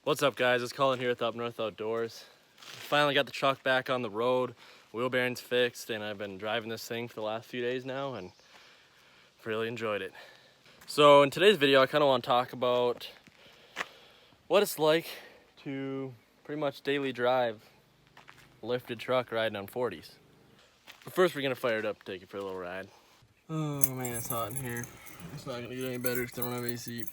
What's up, guys? It's Colin here with Up North Outdoors. Finally got the truck back on the road, wheel bearings fixed, and I've been driving this thing for the last few days now and really enjoyed it. So in today's video, I kind of want to talk about what it's like to pretty much daily drive a lifted truck riding on 40s. But first, we're gonna fire it up, take it for a little ride. Oh man, it's hot in here. It's not gonna get any better if they don't have AC.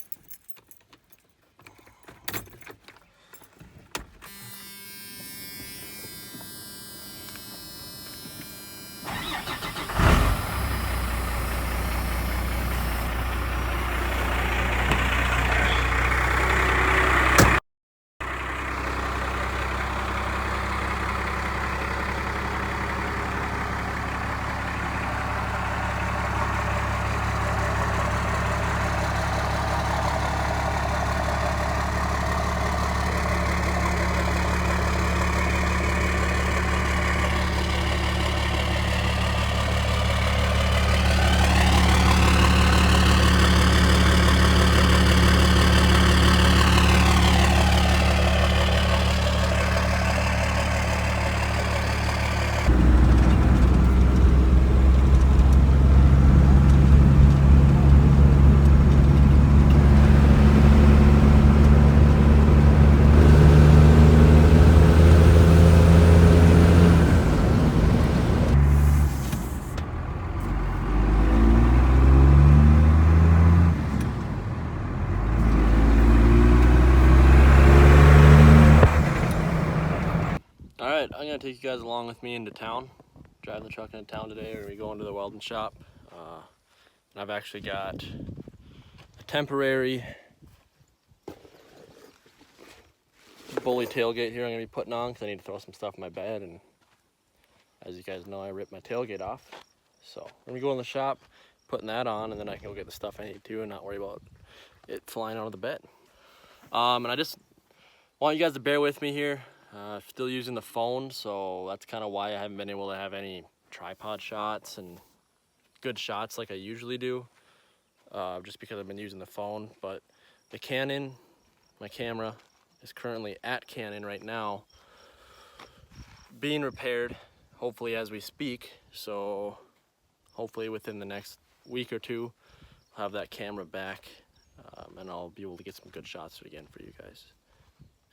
Alright, I'm going to take you guys along with me into town. Driving the truck into town today. We're going to be going to the welding shop. And I've actually got a temporary bully tailgate here I'm going to be putting on because I need to throw some stuff in my bed. And as you guys know, I ripped my tailgate off. So I'm going to go in the shop, putting that on, and then I can go get the stuff I need to and not worry about it flying out of the bed. And I just want you guys to bear with me here. Still using the phone, so that's kind of why I haven't been able to have any tripod shots and good shots like I usually do, just because I've been using the phone. But the Canon, my camera, is currently at Canon right now, being repaired, hopefully as we speak. So hopefully within the next week or two, I'll have that camera back, and I'll be able to get some good shots again for you guys.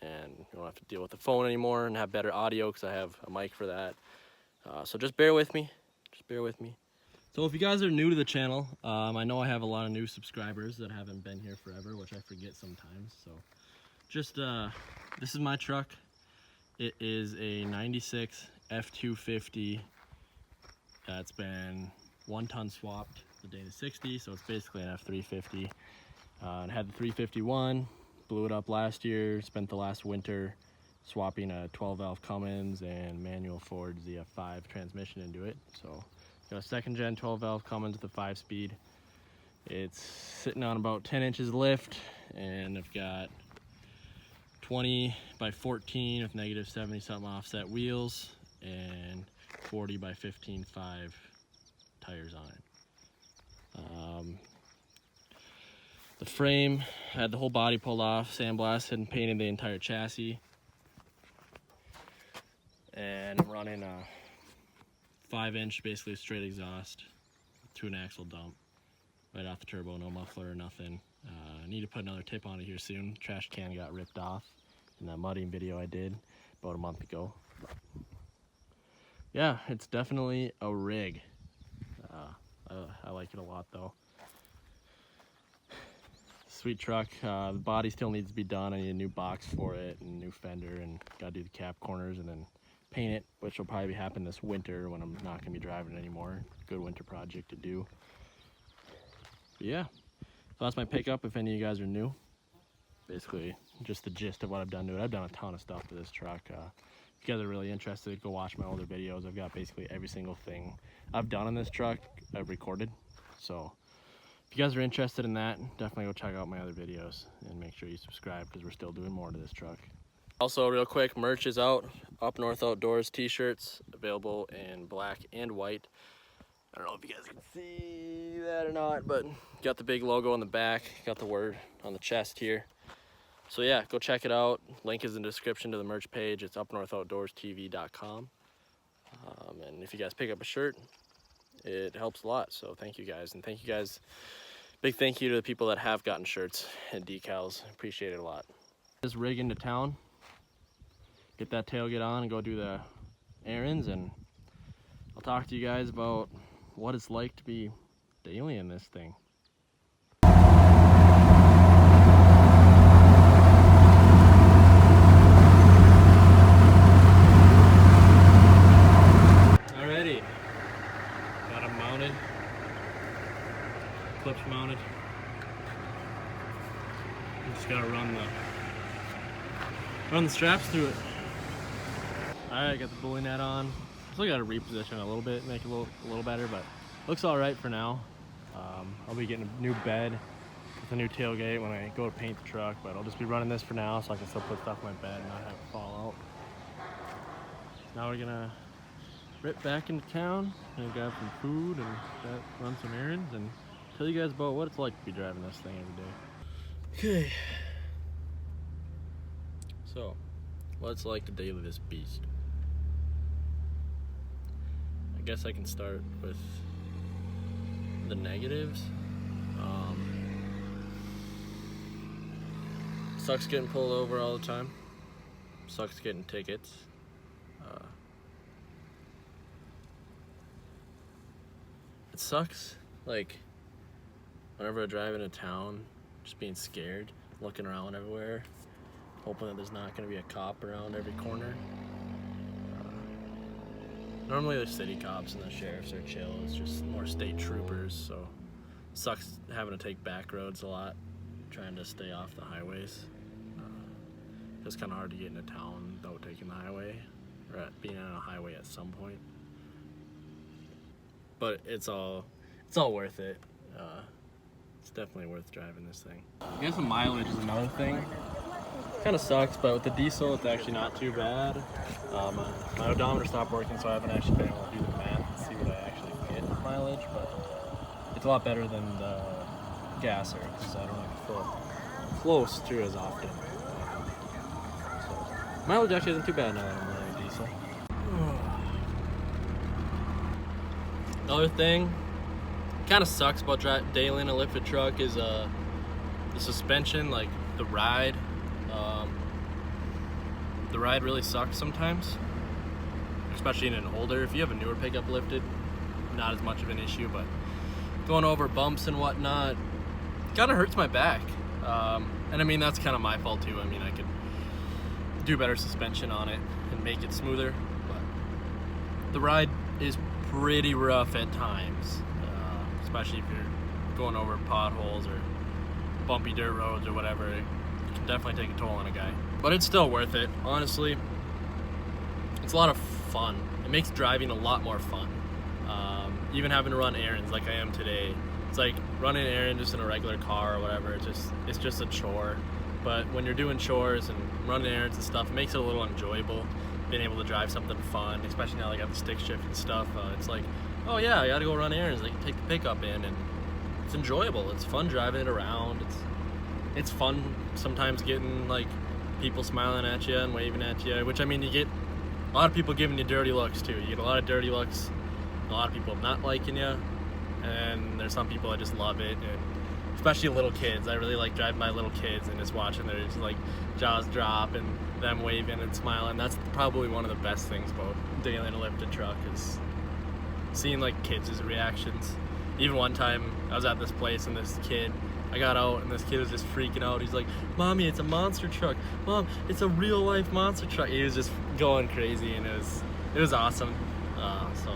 And you don't have to deal with the phone anymore and have better audio because I have a mic for that. So just bear with me. So if you guys are new to the channel, I know I have a lot of new subscribers that haven't been here forever, which I forget sometimes. So just, this is my truck. It is a 96 F250. It's been 1 ton swapped the day to 60, so it's basically an F350. It had the 351. Blew it up last year, spent the last winter swapping a 12 valve Cummins and manual Ford ZF5 transmission into it. So got a second gen 12 valve Cummins with a 5-speed. It's sitting on about 10 inches lift, and I've got 20 by 14 with negative 70 something offset wheels and 40 by 15.5 tires on it. The frame, I had the whole body pulled off, sandblasted and painted the entire chassis. And I'm running a 5-inch, basically straight exhaust, 2-axle dump, right off the turbo, no muffler or nothing. I need to put another tip on it here soon. Trash can got ripped off in that mudding video I did about a month ago. Yeah, it's definitely a rig. I like it a lot though. Sweet truck. The body still needs to be done. I need a new box for it and new fender, and gotta do the cap corners and then paint it, which will probably happen this winter when I'm not gonna be driving it anymore. Good winter project to do. But yeah, so that's my pickup if any of you guys are new. Basically just the gist of what I've done to it. I've done a ton of stuff to this truck. If you guys are really interested, go watch my older videos. I've got basically every single thing I've done on this truck I've recorded. So if you guys are interested in that, definitely go check out my other videos and make sure you subscribe because we're still doing more to this truck. Also, real quick, merch is out. Up North Outdoors t-shirts available in black and white. I don't know if you guys can see that or not, but got the big logo on the back, got the word on the chest here. So yeah, go check it out. Link is in the description to the merch page. It's upnorthoutdoorstv.com. And if you guys pick up a shirt, it helps a lot. So thank you guys. And thank you guys. Big thank you to the people that have gotten shirts and decals. Appreciate it a lot. Just rig into town, get that tailgate on, and go do the errands. And I'll talk to you guys about what it's like to be daily in this thing. Alrighty, got them mounted, clips mounted. Just gotta run the straps through it. Alright, got the bully net on. Still gotta reposition it a little bit, make it a little better, but looks alright for now. I'll be getting a new bed with a new tailgate when I go to paint the truck, but I'll just be running this for now so I can still put stuff in my bed and not have it fall out. Now we're gonna rip back into town and grab some food and run some errands and tell you guys about what it's like to be driving this thing every day. Okay. So, what's it like to daily this beast? I guess I can start with the negatives. Sucks getting pulled over all the time. Sucks getting tickets. It sucks, like, whenever I drive into town, just being scared, looking around everywhere, hoping that there's not going to be a cop around every corner. Normally there's city cops and the sheriffs are chill. It's just more state troopers, so sucks having to take back roads a lot, trying to stay off the highways. It's kind of hard to get into town without taking the highway, or being on a highway at some point. But it's all worth it. It's definitely worth driving this thing. I guess the mileage is another thing. Kind of sucks, but with the diesel, it's actually not too bad. My odometer stopped working, so I haven't actually been able to do the math and see what I actually get in mileage, but it's a lot better than the gasser, because I don't have to fill it close to as often. So, mileage actually isn't too bad now that I'm running diesel. Another thing, kind of sucks about daily in a lifted truck is the suspension, like the ride. The ride really sucks sometimes, especially in an older. If you have a newer pickup lifted, not as much of an issue, but going over bumps and whatnot kind of hurts my back. And I mean, that's kind of my fault too. I mean, I could do better suspension on it and make it smoother, but the ride is pretty rough at times, especially if you're going over potholes or bumpy dirt roads or whatever. It can definitely take a toll on a guy, but it's still worth it. Honestly, it's a lot of fun. It makes driving a lot more fun. Even having to run errands like I am today, it's like running an errand just in a regular car or whatever. It's just a chore. But when you're doing chores and running errands and stuff, it makes it a little enjoyable. Being able to drive something fun, especially now I got the stick shift and stuff. It's like, oh yeah, I gotta go run errands. I can take the pickup in, and it's enjoyable. It's fun driving it around. It's fun sometimes getting like people smiling at you and waving at you, which I mean, you get a lot of people giving you dirty looks too. You get a lot of dirty looks, a lot of people not liking you, and there's some people that just love it, and especially little kids. I really like driving my little kids and just watching their just like jaws drop and them waving and smiling. That's probably one of the best things about daily in a lifted truck, is seeing like kids' reactions. Even one time I was at this place and this kid, I got out and this kid was just freaking out. He's like, "Mommy, it's a monster truck. Mom, it's a real life monster truck." He was just going crazy, and it was awesome. So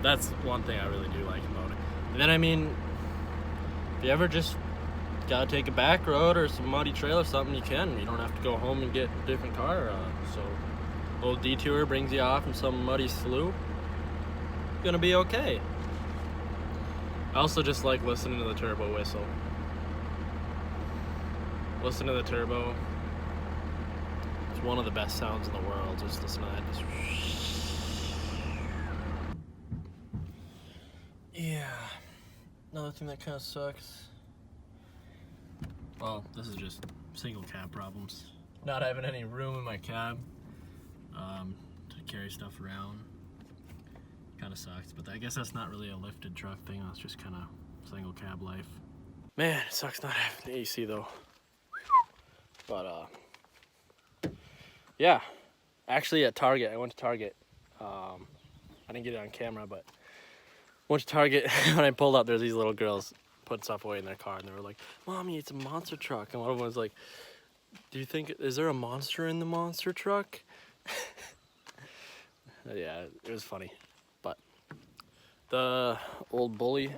that's one thing I really do like about it. And then I mean, if you ever just gotta take a back road or some muddy trail or something, you can. You don't have to go home and get a different car. So a little detour brings you off in some muddy slough. Gonna be okay. I also just like listening to the turbo whistle. Listen to the turbo. It's one of the best sounds in the world. Just listen to that. Yeah. Another thing that kind of sucks. Well, this is just single cab problems. Not having any room in my cab to carry stuff around kind of sucks, but I guess that's not really a lifted truck thing. That's just kind of single cab life. Man, it sucks not having the AC though. But yeah, actually at Target, I went to Target. I didn't get it on camera, but went to Target. When I pulled up, there's these little girls putting stuff away in their car, and they were like, "Mommy, it's a monster truck." And one of them was like, "Do you think, is there a monster in the monster truck?" Yeah, it was funny. But the old bully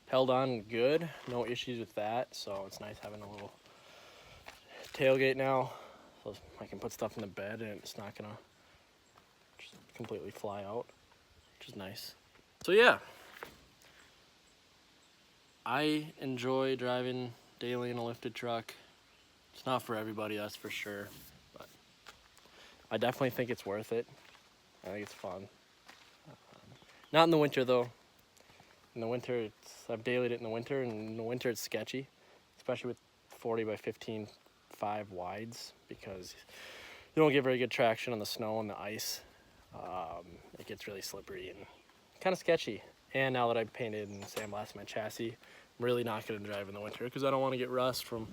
held on good, no issues with that, so it's nice having a little tailgate now, so I can put stuff in the bed and it's not gonna just completely fly out, which is nice. So yeah, I enjoy driving daily in a lifted truck. It's not for everybody, that's for sure, but I definitely think it's worth it. I think it's fun. Not in the winter though. In the winter, I've dailied it in the winter, and in the winter it's sketchy, especially with 40 by 15 5 wides, because you don't get very good traction on the snow and the ice. It gets really slippery and kind of sketchy. And now that I've painted and sandblasted my chassis, I'm really not going to drive in the winter because I don't want to get rust from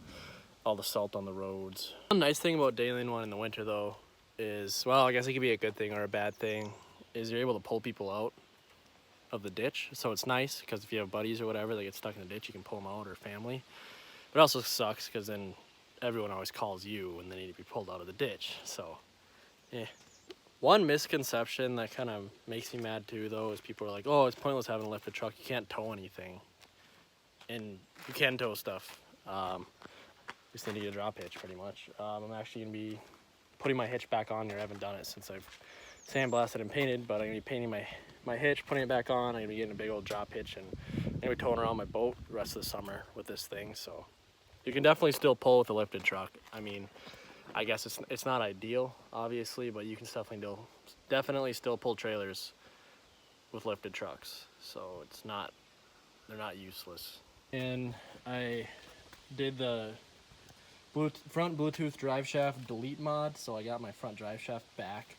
all the salt on the roads. One nice thing about dailying one in the winter though is, well, I guess it could be a good thing or a bad thing, is you're able to pull people out of the ditch. So it's nice because if you have buddies or whatever that get stuck in the ditch, you can pull them out, or family. But it also sucks because then everyone always calls you when they need to be pulled out of the ditch. So yeah. One misconception that kind of makes me mad too though is people are like, oh, it's pointless having a lifted truck, you can't tow anything. And you can tow stuff. You just need to get a drop hitch pretty much. I'm actually going to be putting my hitch back on here. I haven't done it since I've sandblasted and painted, but I'm going to be painting my hitch, putting it back on. I'm going to be getting a big old drop hitch, and I'm going to be towing around my boat the rest of the summer with this thing. So you can definitely still pull with a lifted truck. I mean, I guess it's not ideal, obviously, but you can definitely still pull trailers with lifted trucks. So they're not useless. And I did the front Bluetooth drive shaft delete mod, so I got my front drive shaft back.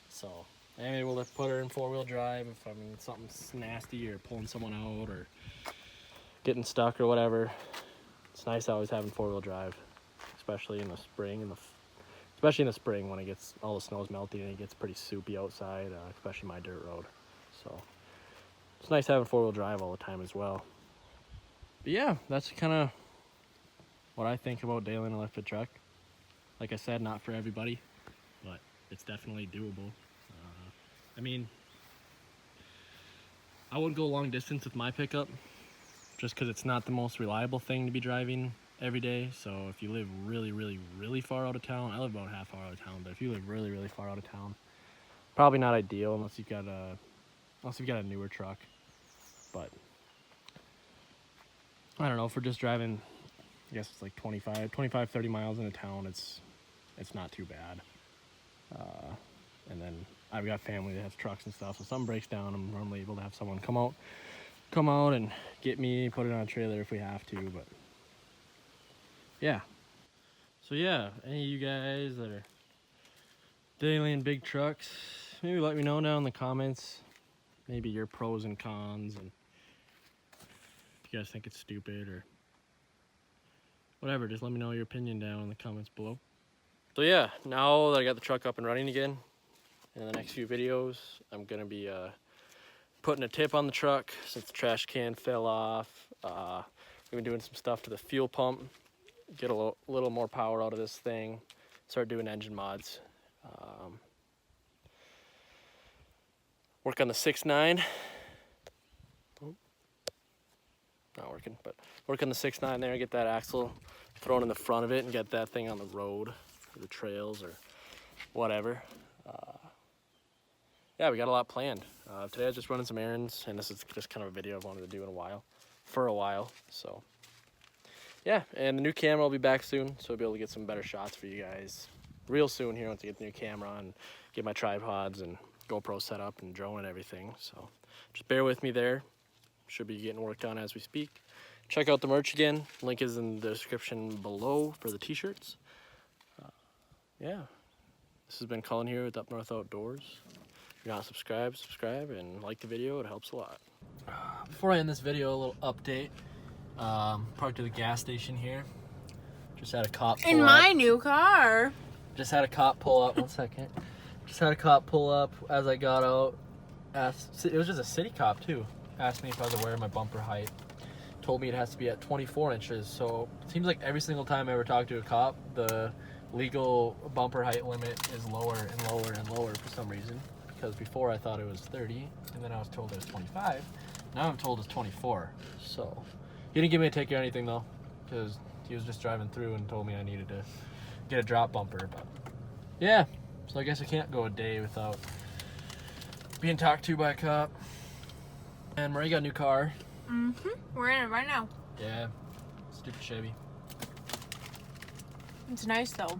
So I'm able to put her in 4-wheel drive if I'm in something nasty or pulling someone out or getting stuck or whatever. It's nice always having 4-wheel drive, especially in the spring. Especially in the spring when all the snow's melting and it gets pretty soupy outside, especially my dirt road. So it's nice having 4-wheel drive all the time as well. But yeah, that's kind of what I think about dailying a lifted truck. Like I said, not for everybody, but it's definitely doable. I mean, I wouldn't go long distance with my pickup just because it's not the most reliable thing to be driving every day. So if you live really, really, really far out of town, I live about half hour out of town, but if you live really, really far out of town, probably not ideal unless you've got a newer truck. But I don't know, for just driving, I guess it's like 25, 30 miles into town, it's not too bad. And then I've got family that has trucks and stuff, so if something breaks down, I'm normally able to have someone come out and get me, put it on a trailer if we have to. But yeah. So yeah, any of you guys that are dailying big trucks, maybe let me know down in the comments, maybe your pros and cons, and if you guys think it's stupid or whatever, just let me know your opinion down in the comments below. So yeah, now that I got the truck up and running again, in the next few videos, I'm gonna be putting a tip on the truck since the trash can fell off. We've been doing some stuff to the fuel pump, get a little more power out of this thing, start doing engine mods. Work on the 6.9. Not working, but work on the 6.9 there, get that axle thrown in the front of it and get that thing on the road or the trails or whatever. Yeah, we got a lot planned. Today I was just running some errands, and this is just kind of a video I've wanted to do for a while. So yeah, and the new camera will be back soon, so I'll be able to get some better shots for you guys real soon here once I get the new camera and get my tripods and GoPro set up and drone and everything. So just bear with me there. Should be getting worked on as we speak. check out the merch again. Link is in the description below for the t-shirts. Yeah, this has been Colin here with Up North Outdoors. If you're not subscribed, subscribe and like the video. It helps a lot. Before I end this video, a little update. Parked at the gas station here. Just had a cop pull in up. my new car. Just had a cop pull up. 1 second. Just had a cop pull up as I got out. It was just a city cop too. Asked me if I was aware of my bumper height. Told me it has to be at 24 inches. So it seems like every single time I ever talk to a cop, the legal bumper height limit is lower and lower and lower for some reason. Because before I thought it was 30, and then I was told it was 25. Now I'm told it's 24. So he didn't give me a ticket or anything though, because he was just driving through and told me I needed to get a drop bumper. But yeah, so I guess I can't go a day without being talked to by a cop. And Marie got a new car. We're in it right now. Yeah, stupid Chevy. It's nice though.